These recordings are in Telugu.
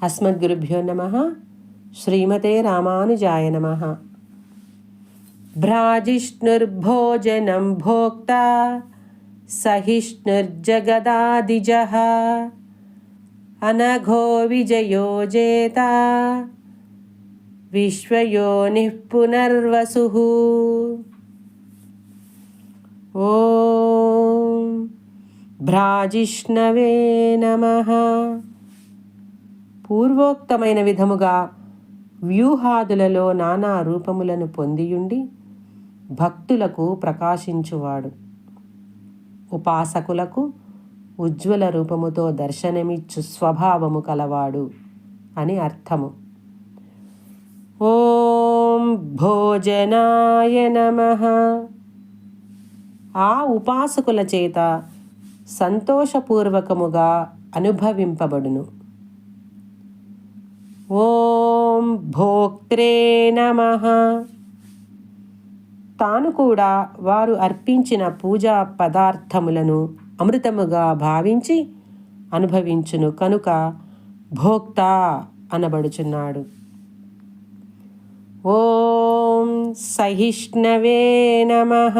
అస్మద్గురుభ్యో నమః. శ్రీమతే రామానుజాయ నమః. భ్రాజిష్ణుర్భోజనం భోక్తా సహిష్ణుర్జగదాదిజః అనఘో విజయో జేత విశ్వయోనిః పునర్వసుః. ఓం భ్రాజిష్ణవే నమః. పూర్వోక్తమైన విధముగా వ్యూహాదులలో నానా రూపములను పొందియుండి భక్తులకు ప్రకాశించువాడు, ఉపాసకులకు ఉజ్వల రూపముతో దర్శనమిచ్చు స్వభావము కలవాడు అని అర్థము. ఓం భోజనాయ నమః. ఆ ఉపాసకుల చేత సంతోషపూర్వకముగా అనుభవింపబడును. ఓం భోక్త్రే నమః. తాను కూడా వారు అర్పించిన పూజా పదార్థములను అమృతముగా భావించి అనుభవించును కనుక భోక్త అనబడుచున్నాడు. ఓం సహిష్ణవే నమః.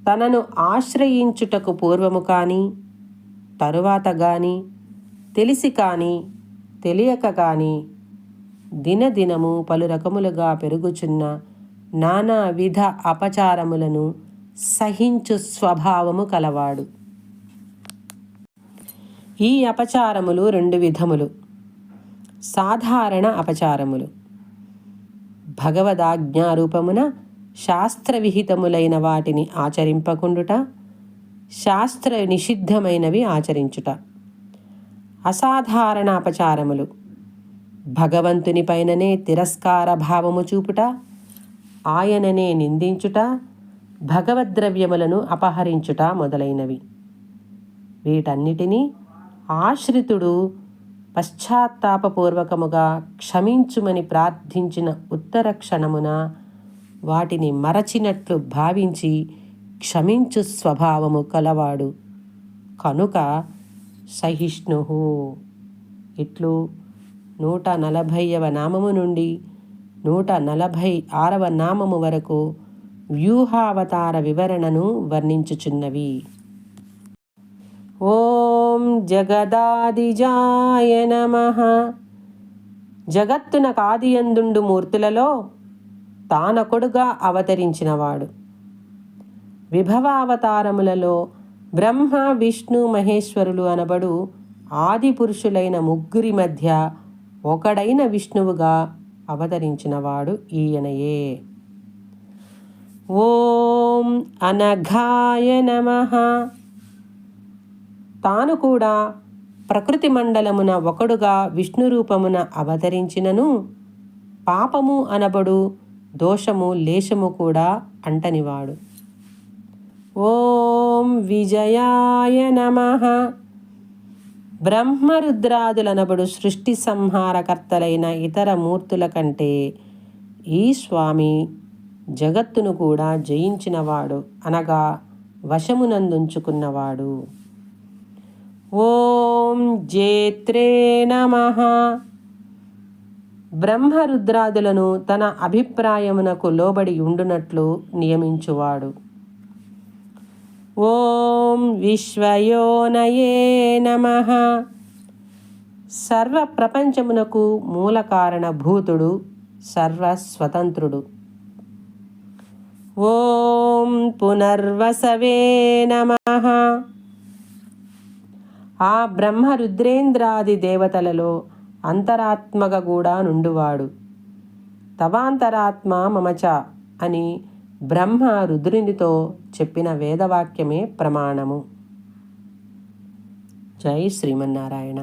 తనను ఆశ్రయించుటకు పూర్వము కానీ తరువాత కానీ తెలిసి కానీ తెలియక కానీ దినదినము పలు రకములుగా పెరుగుచున్న నానా విధ అపచారములను సహించు స్వభావము కలవాడు. ఈ అపచారములు రెండు విధములు. సాధారణ అపచారములు భగవదాజ్ఞారూపమున శాస్త్రవిహితములైన వాటిని ఆచరింపకుండుట, శాస్త్ర నిషిద్ధమైనవి ఆచరించుట. అసాధారణ అపచారములు భగవంతుని పైననే తిరస్కార భావము చూపుట, ఆయననే నిందించుట, భగవద్ద్రవ్యములను అపహరించుట మొదలైనవి. వీటన్నిటినీ ఆశ్రితుడు పశ్చాత్తాపపూర్వకముగా క్షమించుమని ప్రార్థించిన ఉత్తర క్షణమున వాటిని మరచినట్లు భావించి క్షమించు స్వభావము కలవాడు కనుక సహిష్ణు. ఇట్లు 140వ నామము నుండి 146వ నామము వరకు వ్యూహావతార వివరణను వర్ణించుచున్నవి. ఓం జగదాదిజాయ నమః. జగత్తున కాదియందుండు మూర్తులలో తానొకడుగా అవతరించినవాడు. విభవావతారములలో బ్రహ్మ విష్ణు మహేశ్వరులు అనబడు ఆది పురుషులైన ముగ్గురి మధ్య ఒకడైన విష్ణువుగా అవతరించినవాడు ఈయనయే. ఓం అనఘాయ నమః. తాను కూడా ప్రకృతి మండలమున ఒకడుగా విష్ణు రూపమున అవతరించినను పాపము అనబడు దోషము లేశము కూడా అంటనివాడు. ఓం విజయాయ నమః. బ్రహ్మరుద్రాదులనబడు సృష్టి సంహారకర్తలైన ఇతర మూర్తుల కంటే ఈ స్వామి జగత్తును కూడా జయించినవాడు అనగా వశమునందుంచుకున్నవాడు. ఓం జేత్రే నమః. బ్రహ్మరుద్రాదులను తన అభిప్రాయమునకు లోబడి ఉండునట్లు నియమించువాడు. ఓం విశ్వయోనయే నమః. సర్వ ప్రపంచమునకు మూల కారణభూతుడు, సర్వస్వతంత్రుడు. ఓం పునర్వసవే నమః. ఆ బ్రహ్మ రుద్రేంద్రాది దేవతలలో అంతరాత్మగా కూడా నుండువాడు. తవాంతరాత్మ మమచ అని బ్రహ్మ రుద్రునితో చెప్పిన వేదవాక్యమే ప్రమాణము. జై శ్రీమన్నారాయణ.